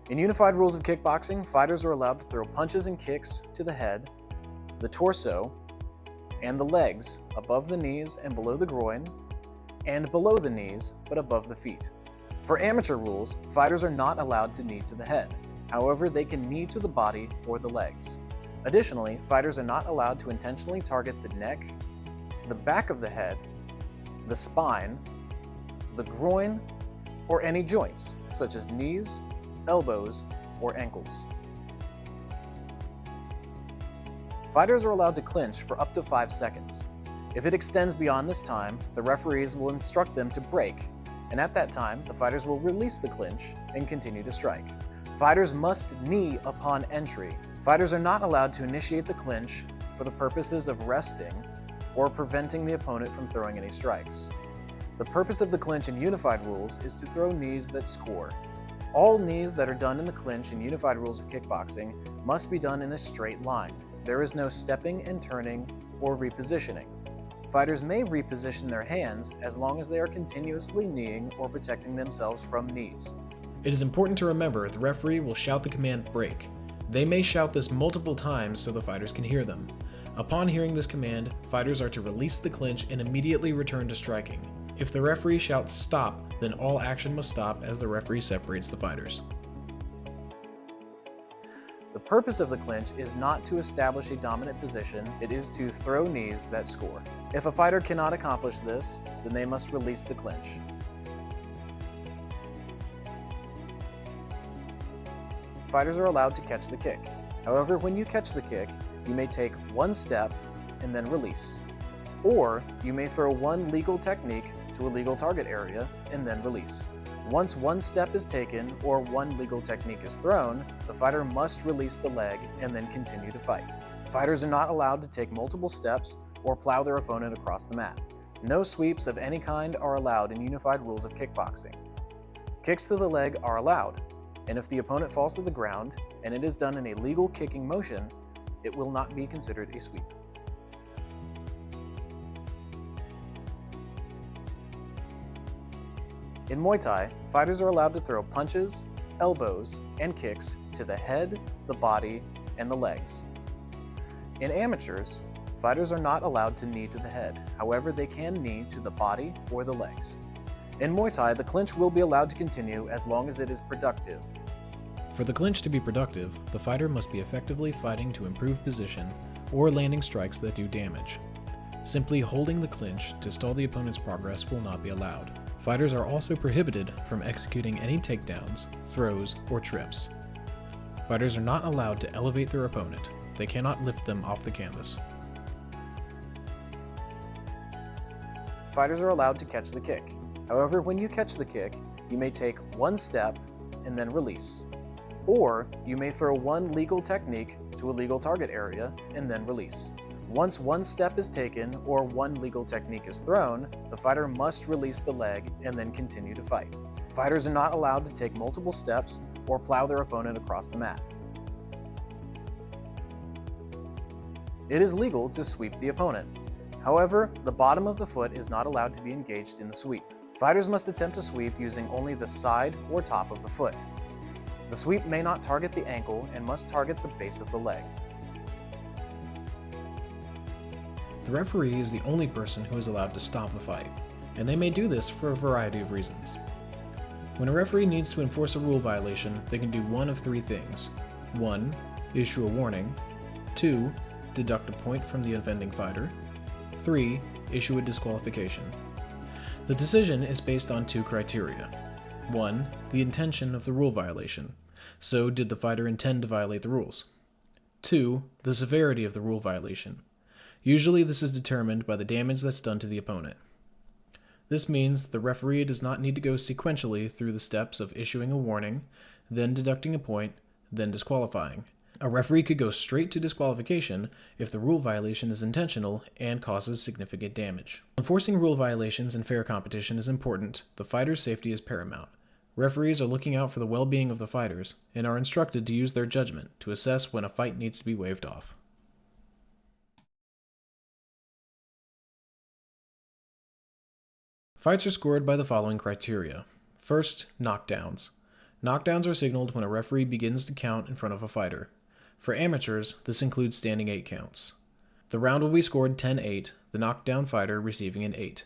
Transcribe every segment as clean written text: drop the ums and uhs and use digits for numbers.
In unified rules of kickboxing, fighters are allowed to throw punches and kicks to the head, the torso, and the legs above the knees and below the groin, and below the knees but above the feet. For amateur rules, fighters are not allowed to knee to the head. However, they can knee to the body or the legs. Additionally, fighters are not allowed to intentionally target the neck, the back of the head, the spine, the groin, or any joints, such as knees, elbows, or ankles. Fighters are allowed to clinch for up to 5 seconds. If it extends beyond this time, the referees will instruct them to break, and at that time, the fighters will release the clinch and continue to strike. Fighters must knee upon entry. Fighters are not allowed to initiate the clinch for the purposes of resting or preventing the opponent from throwing any strikes. The purpose of the clinch in unified rules is to throw knees that score. All knees that are done in the clinch in unified rules of kickboxing must be done in a straight line. There is no stepping and turning or repositioning. Fighters may reposition their hands as long as they are continuously kneeing or protecting themselves from knees. It is important to remember the referee will shout the command break. They may shout this multiple times so the fighters can hear them. Upon hearing this command, fighters are to release the clinch and immediately return to striking. If the referee shouts stop, then all action must stop as the referee separates the fighters. The purpose of the clinch is not to establish a dominant position, it is to throw knees that score. If a fighter cannot accomplish this, then they must release the clinch. Fighters are allowed to catch the kick. However, when you catch the kick, you may take one step and then release. Or you may throw one legal technique to a legal target area and then release. Once one step is taken or one legal technique is thrown, the fighter must release the leg and then continue to fight. Fighters are not allowed to take multiple steps or plow their opponent across the mat. No sweeps of any kind are allowed in unified rules of kickboxing. Kicks to the leg are allowed, and if the opponent falls to the ground and it is done in a legal kicking motion, it will not be considered a sweep. In Muay Thai, fighters are allowed to throw punches, elbows, and kicks to the head, the body, and the legs. In amateurs, fighters are not allowed to knee to the head. However, they can knee to the body or the legs. In Muay Thai, the clinch will be allowed to continue as long as it is productive. For the clinch to be productive, the fighter must be effectively fighting to improve position or landing strikes that do damage. Simply holding the clinch to stall the opponent's progress will not be allowed. Fighters are also prohibited from executing any takedowns, throws, or trips. Fighters are not allowed to elevate their opponent. They cannot lift them off the canvas. Fighters are allowed to catch the kick. However, when you catch the kick, you may take one step and then release. Or you may throw one legal technique to a legal target area and then release. Once one step is taken or one legal technique is thrown, the fighter must release the leg and then continue to fight. Fighters are not allowed to take multiple steps or plow their opponent across the mat. It is legal to sweep the opponent. However, the bottom of the foot is not allowed to be engaged in the sweep. Fighters must attempt to sweep using only the side or top of the foot. The sweep may not target the ankle and must target the base of the leg. The referee is the only person who is allowed to stop a fight, and they may do this for a variety of reasons. When a referee needs to enforce a rule violation, they can do one of three things. 1. Issue a warning. 2. Deduct a point from the offending fighter. 3. Issue a disqualification. The decision is based on 2 criteria. 1. The intention of the rule violation. So, did the fighter intend to violate the rules? 2. The severity of the rule violation. Usually this is determined by the damage that's done to the opponent. This means the referee does not need to go sequentially through the steps of issuing a warning, then deducting a point, then disqualifying. A referee could go straight to disqualification if the rule violation is intentional and causes significant damage. Enforcing rule violations in fair competition is important. The fighter's safety is paramount. Referees are looking out for the well-being of the fighters and are instructed to use their judgment to assess when a fight needs to be waved off. Fights are scored by the following criteria. First, knockdowns. Knockdowns are signaled when a referee begins to count in front of a fighter. For amateurs, this includes standing 8 counts. The round will be scored 10-8, the knockdown fighter receiving an 8.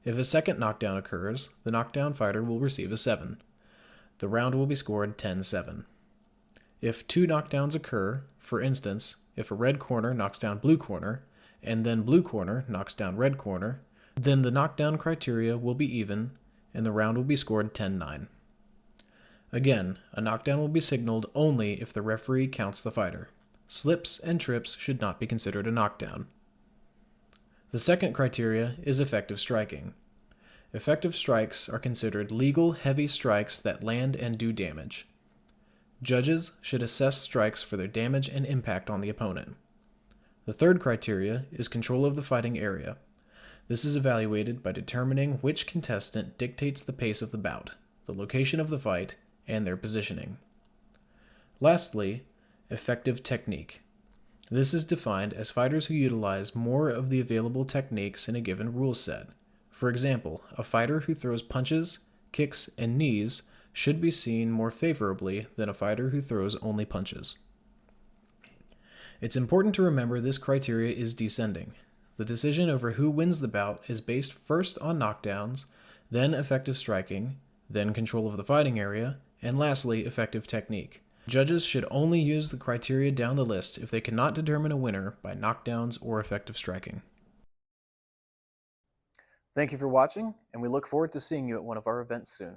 If a second knockdown occurs, the knockdown fighter will receive a 7. The round will be scored 10-7. If 2 knockdowns occur, for instance, if a red corner knocks down blue corner, and then blue corner knocks down red corner, then the knockdown criteria will be even, and the round will be scored 10-9. Again, a knockdown will be signaled only if the referee counts the fighter. Slips and trips should not be considered a knockdown. The second criteria is effective striking. Effective strikes are considered legal heavy strikes that land and do damage. Judges should assess strikes for their damage and impact on the opponent. The third criteria is control of the fighting area. This is evaluated by determining which contestant dictates the pace of the bout, the location of the fight, and their positioning. Lastly, effective technique. This is defined as fighters who utilize more of the available techniques in a given rule set. For example, a fighter who throws punches, kicks, and knees should be seen more favorably than a fighter who throws only punches. It's important to remember this criteria is descending. The decision over who wins the bout is based first on knockdowns, then effective striking, then control of the fighting area, and lastly, effective technique. Judges should only use the criteria down the list if they cannot determine a winner by knockdowns or effective striking. Thank you for watching, and we look forward to seeing you at one of our events soon.